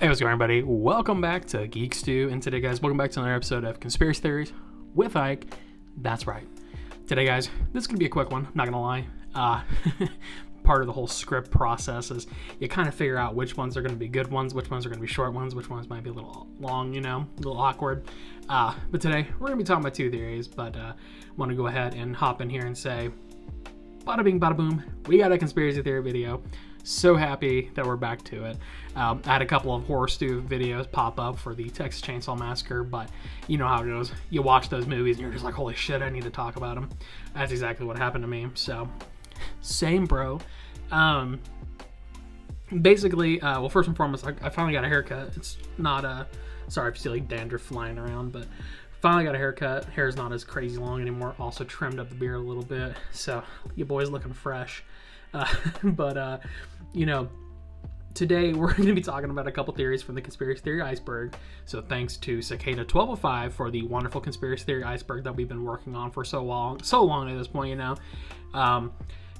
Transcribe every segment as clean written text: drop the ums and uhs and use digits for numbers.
Hey, what's going on, everybody? Welcome back to Geek-Stew, and today, guys, welcome back to another episode of Conspiracy Theories with Ike. That's right. Today, guys, this is going to be a quick one, not going to lie. Part of the whole script process is you kind of figure out which ones are going to be good ones, which ones are going to be short ones, which ones might be a little long, you know, a little awkward. But today, we're going to be talking about two theories, but I want to go ahead and hop in here and say, bada bing, bada boom, we got a conspiracy theory video. So happy that we're back to it. I had a couple of Horror Stew videos pop up for the Texas Chainsaw Massacre, but you know how it goes. You watch those movies and you're just like, holy shit, I need to talk about them. That's exactly what happened to me. So, same bro. Basically, well, first and foremost, I finally got a haircut. It's not sorry if you see like dandruff flying around, but finally got a haircut. Hair's not as crazy long anymore. Also trimmed up the beard a little bit, so your boy's looking fresh. You know, today we're going to be talking about a couple theories from the conspiracy theory iceberg. So thanks to Cicada1205 for the wonderful conspiracy theory iceberg that we've been working on for so long at this point, you know.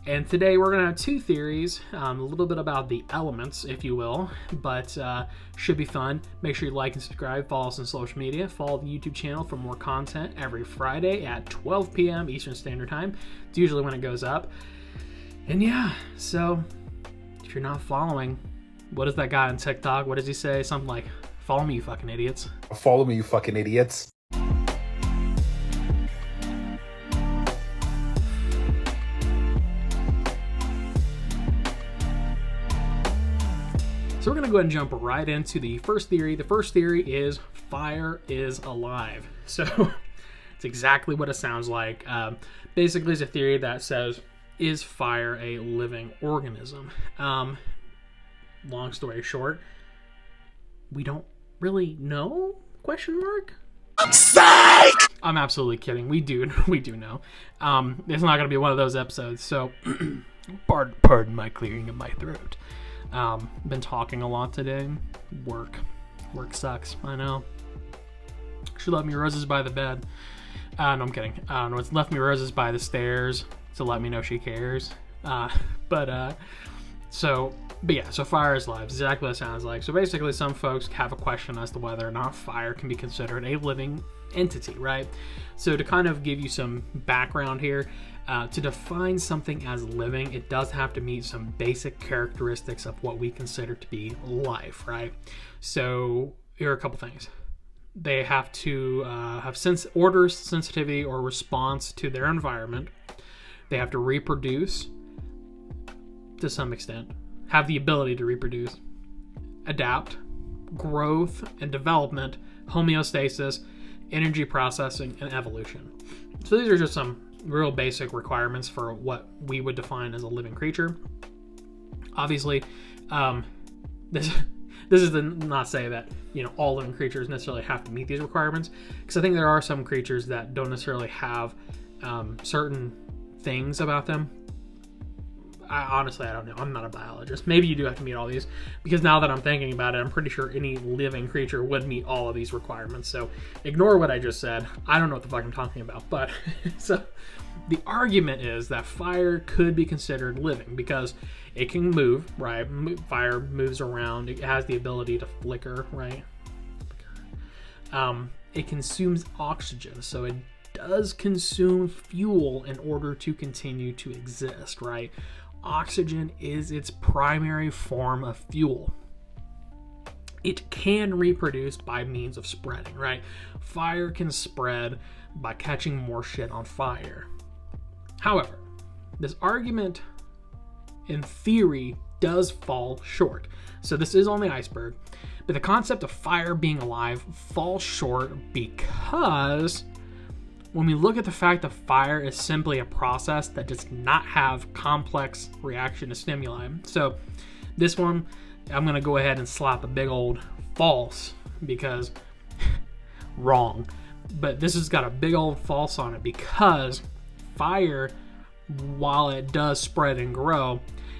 And today we're going to have two theories, a little bit about the elements, if you will, but should be fun. Make sure you like and subscribe, follow us on social media, follow the YouTube channel for more content every Friday at 12 p.m. Eastern Standard Time. It's usually when it goes up. And yeah, so if you're not following, what is that guy on TikTok? What does he say? Something like, follow me, you fucking idiots. Follow me, you fucking idiots. So we're going to go ahead and jump right into the first theory. The first theory is fire is alive. So it's exactly what it sounds like. Basically, it's a theory that says, is fire a living organism? Long story short, we don't really know? Question mark? Sike! I'm absolutely kidding. We do know. It's not going to be one of those episodes, so pardon my clearing of my throat. Been talking a lot today. Work sucks. I know. She left me roses by the bed. No, I'm kidding. No, it's left me roses by the stairs to let me know she cares. So fire is alive. Exactly what it sounds like. So basically, some folks have a question as to whether or not fire can be considered a living entity, right? So to kind of give you some background here, to define something as living, it does have to meet some basic characteristics of what we consider to be life, right? So here are a couple things. They have to have order, sensitivity, or response to their environment. They have to reproduce to some extent, have the ability to reproduce, adapt, growth and development, homeostasis, energy processing, and evolution. So these are just some real basic requirements for what we would define as a living creature. Obviously, this is to not say that, you know, all living creatures necessarily have to meet these requirements, because I think there are some creatures that don't necessarily have certain things about them. Honestly, I don't know. I'm not a biologist. Maybe you do have to meet all these, because now that I'm thinking about it, I'm pretty sure any living creature would meet all of these requirements. So ignore what I just said. I don't know what the fuck I'm talking about. But so the argument is that fire could be considered living because it can move, right? Fire moves around. It has the ability to flicker, right? It consumes oxygen, so it does consume fuel in order to continue to exist, right? Oxygen is its primary form of fuel. It can reproduce by means of spreading, right? Fire can spread by catching more shit on fire. However, this argument in theory does fall short. So this is on the iceberg, but the concept of fire being alive falls short because when we look at the fact that fire is simply a process that does not have complex reaction to stimuli. So this one, I'm going to go ahead and slap a big old false because wrong. But this has got a big old false on it because fire, while it does spread and grow,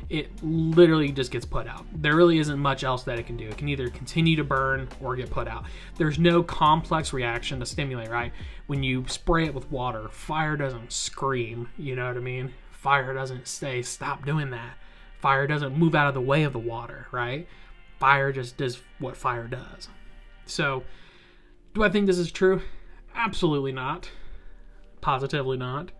it literally just gets put out. There really isn't much else that it can do. It can either continue to burn or get put out. There's no complex reaction to stimulate, right? When you spray it with water, fire doesn't scream, you know what I mean? Fire doesn't say, stop doing that. Fire doesn't move out of the way of the water, right? Fire just does what fire does. So, do I think this is true? Absolutely not. Positively not.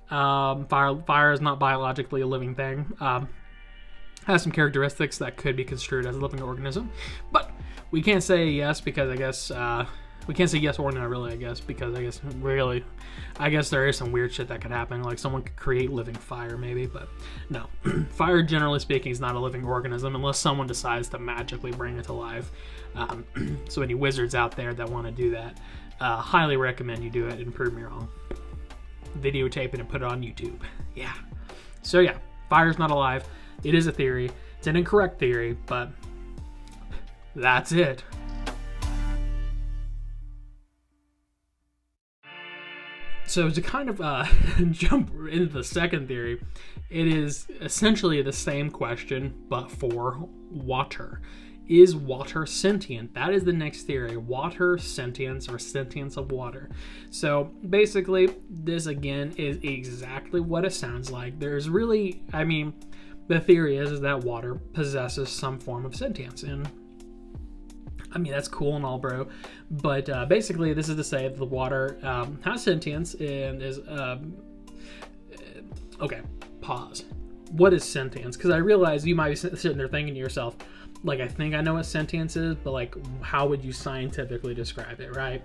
Fire is not biologically a living thing. Has some characteristics that could be construed as a living organism, but we can't say yes because I guess we can't say yes or no really. I guess because I guess there is some weird shit that could happen. Like someone could create living fire maybe, but no. Fire, generally speaking, is not a living organism unless someone decides to magically bring it to life. So any wizards out there that want to do that, highly recommend you do it and prove me wrong. Videotape it and put it on YouTube. Yeah. So yeah, fire's not alive. It is a theory. It's an incorrect theory, but that's it. So to kind of jump into the second theory, it is essentially the same question, but for water. Is water sentient? That is the next theory. Water sentience, or sentience of water. So basically, this again is exactly what it sounds like. There's really, I mean, the theory is that water possesses some form of sentience. And I mean, that's cool and all, bro. But basically, this is to say that the water has sentience and is... okay, pause. What is sentience? Because I realize you might be sitting there thinking to yourself, like, I think I know what sentience is, but like, how would you scientifically describe it, right?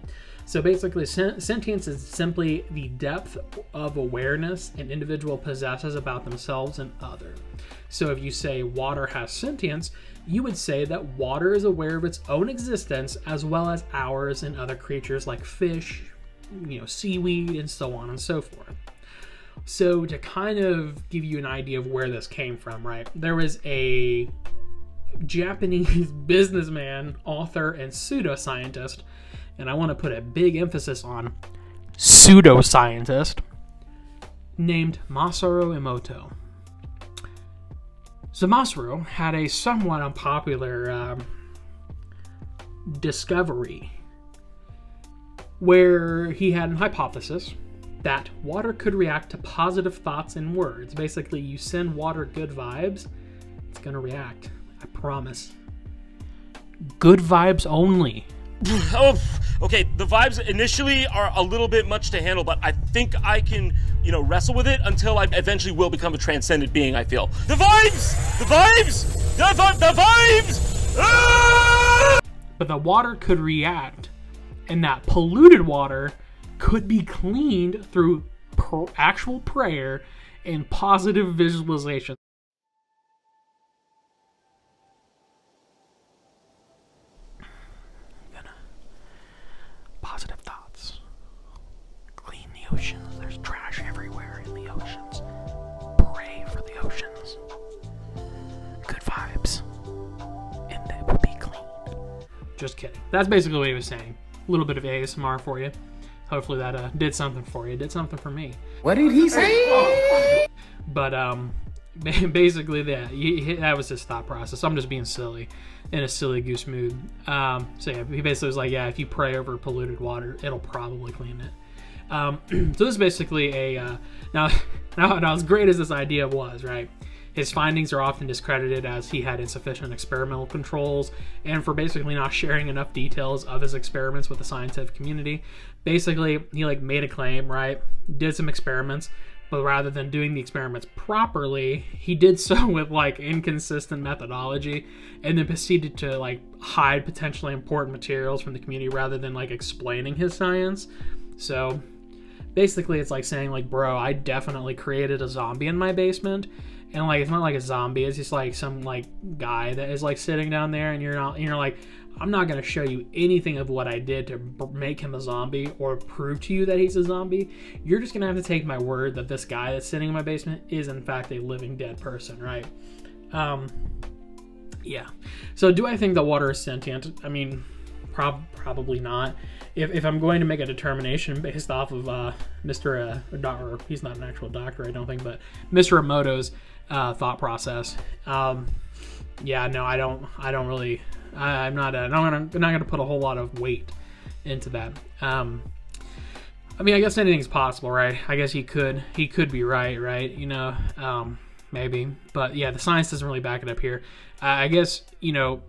So basically, sentience is simply the depth of awareness an individual possesses about themselves and others. So if you say water has sentience, you would say that water is aware of its own existence as well as ours and other creatures like fish, you know, seaweed, and so on and so forth. So to kind of give you an idea of where this came from, right? There was a Japanese businessman, author, and pseudoscientist, and I want to put a big emphasis on pseudoscientist, named Masaru Emoto. So Masaru had a somewhat unpopular discovery where he had a hypothesis that water could react to positive thoughts and words. Basically, you send water good vibes, it's going to react. I promise. Good vibes only. Oh, okay, the vibes initially are a little bit much to handle, but I think I can, you know, wrestle with it until I eventually will become a transcendent being, I feel. The vibes! The vibes! The vibes! Ah! But the water could react, and that polluted water could be cleaned through actual prayer and positive visualization. Positive thoughts. Clean the oceans. There's trash everywhere in the oceans. Pray for the oceans. Good vibes. And they will be clean. Just kidding. That's basically what he was saying. A little bit of ASMR for you. Hopefully that did something for you. It did something for me. What did he say? But basically that was his thought process. I'm just being silly, in a silly goose mood. So yeah, he basically was like, yeah, if you pray over polluted water, it'll probably clean it. So this is basically a now as great as this idea was, right? His findings are often discredited as he had insufficient experimental controls and for basically not sharing enough details of his experiments with the scientific community. Basically, he like made a claim, right? Did some experiments, but rather than doing the experiments properly, he did so with like inconsistent methodology and then proceeded to like hide potentially important materials from the community rather than like explaining his science. So basically it's like saying like, bro, I definitely created a zombie in my basement. And like, it's not like a zombie, it's just like some like guy that is like sitting down there and you're like, I'm not going to show you anything of what I did to make him a zombie or prove to you that he's a zombie. You're just going to have to take my word that this guy that's sitting in my basement is in fact a living dead person, right? Yeah. So do I think that water is sentient? I mean, probably not. If I'm going to make a determination based off of Mr. Doctor, he's not an actual doctor, I don't think, but Mr. Emoto's thought process. Yeah, no, I don't really. I'm not going to put a whole lot of weight into that. I mean, I guess anything's possible, right? I guess he could be right? You know, maybe. But yeah, the science doesn't really back it up here. I guess, you know,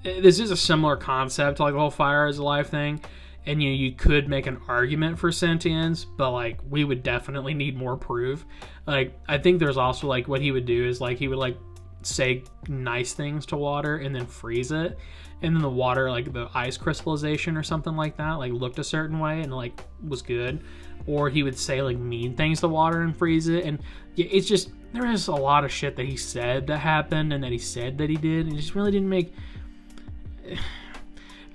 this is a similar concept to like the whole fire is alive thing. And you could make an argument for sentience, but like we would definitely need more proof. Like I think there's also like what he would do is like he would like say nice things to water and then freeze it, and then the water, like the ice crystallization or something like that, like looked a certain way and like was good. Or he would say like mean things to water and freeze it, and it's just there is a lot of shit that he said that happened and that he said that he did, and it just really didn't make.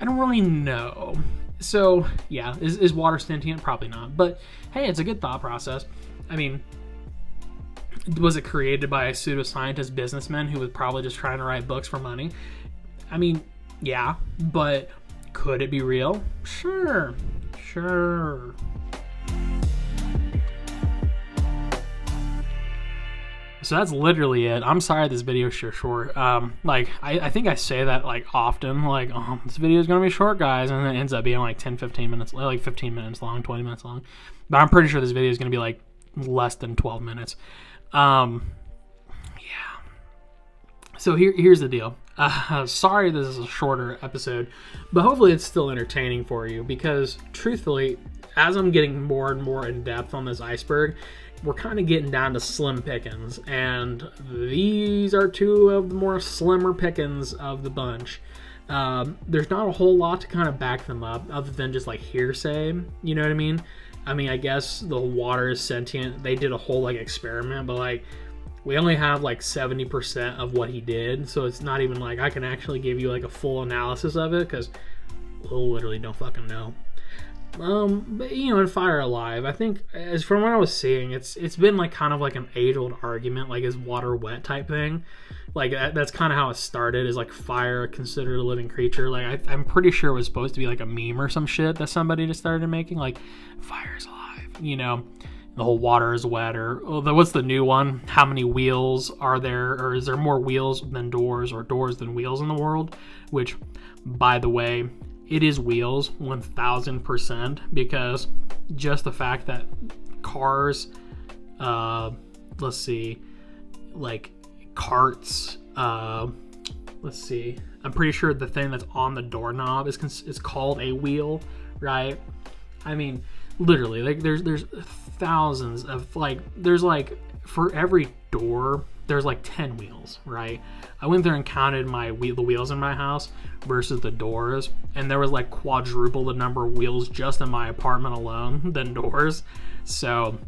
I don't really know. So, yeah, is water sentient? Probably not. But, hey, it's a good thought process. I mean, was it created by a pseudoscientist businessman who was probably just trying to write books for money? I mean, yeah, but could it be real? Sure. Sure. So that's literally it. I'm sorry this video is short. Like, I think I say that, like, often. Like, oh, this video is going to be short, guys. And then it ends up being, like, 10, 15 minutes, like, 15 minutes long, 20 minutes long. But I'm pretty sure this video is going to be, like, less than 12 minutes. Yeah. So here's the deal. Sorry this is a shorter episode, but hopefully it's still entertaining for you. Because, truthfully, as I'm getting more and more in depth on this iceberg, we're kind of getting down to slim pickings, and these are two of the more slimmer pickings of the bunch. There's not a whole lot to kind of back them up other than just like hearsay, you know what I mean? I mean, I guess the water is sentient. They did a whole like experiment, but like we only have like 70% of what he did, so it's not even like I can actually give you like a full analysis of it because we literally don't fucking know. But you know, in Fire Alive, I think as from what I was seeing, it's been like kind of like an age-old argument, like is water wet type thing. Like that's kind of how it started. Is like fire considered a living creature? Like I'm pretty sure it was supposed to be like a meme or some shit that somebody just started making, like fire's alive, you know, the whole water is wet, or what's the new one? How many wheels are there, or is there more wheels than doors, or doors than wheels in the world? Which, by the way, it is wheels 1000%, because just the fact that cars, let's see, like carts, let's see, I'm pretty sure the thing that's on the doorknob is called a wheel, right? I mean, literally, like there's thousands of like, there's like for every door there's like 10 wheels, right? I went there and counted the wheels in my house versus the doors, and there was like quadruple the number of wheels just in my apartment alone than doors. So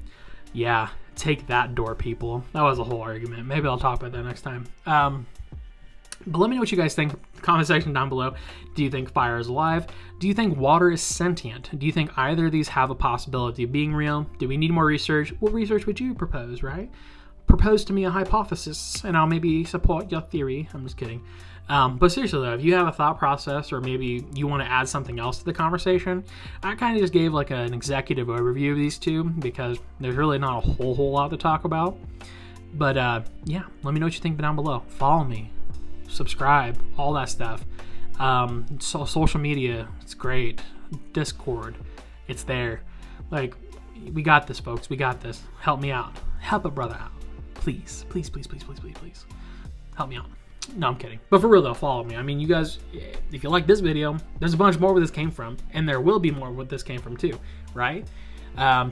yeah, take that, door people. That was a whole argument. Maybe I'll talk about that next time. But let me know what you guys think. Comment section down below. Do you think fire is alive? Do you think water is sentient? Do you think either of these have a possibility of being real? Do we need more research? What research would you propose, right? Propose to me a hypothesis, and I'll maybe support your theory. I'm just kidding. But seriously though, if you have a thought process, or maybe you want to add something else to the conversation, I kind of just gave like an executive overview of these two because there's really not a whole lot to talk about. But yeah, let me know what you think down below. Follow me, subscribe, all that stuff. So social media, it's great. Discord, it's there. Like, we got this, folks. We got this. Help me out. Help a brother out. Please, please, please, please, please, please, please. Help me out. No, I'm kidding. But for real though, follow me. I mean, you guys, if you like this video, there's a bunch more where this came from, and there will be more where this came from too, right?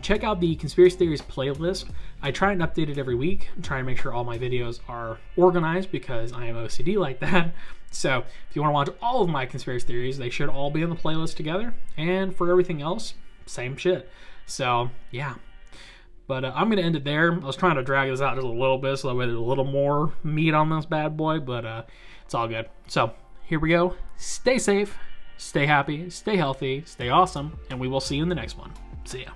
Check out the Conspiracy Theories playlist. I try and update it every week. I'm trying to make sure all my videos are organized because I am OCD like that. So if you want to watch all of my conspiracy theories, they should all be in the playlist together. And for everything else, same shit. So yeah. But I'm going to end it there. I was trying to drag this out just a little bit so that way there's a little more meat on this bad boy, but it's all good. So here we go. Stay safe, stay happy, stay healthy, stay awesome, and we will see you in the next one. See ya.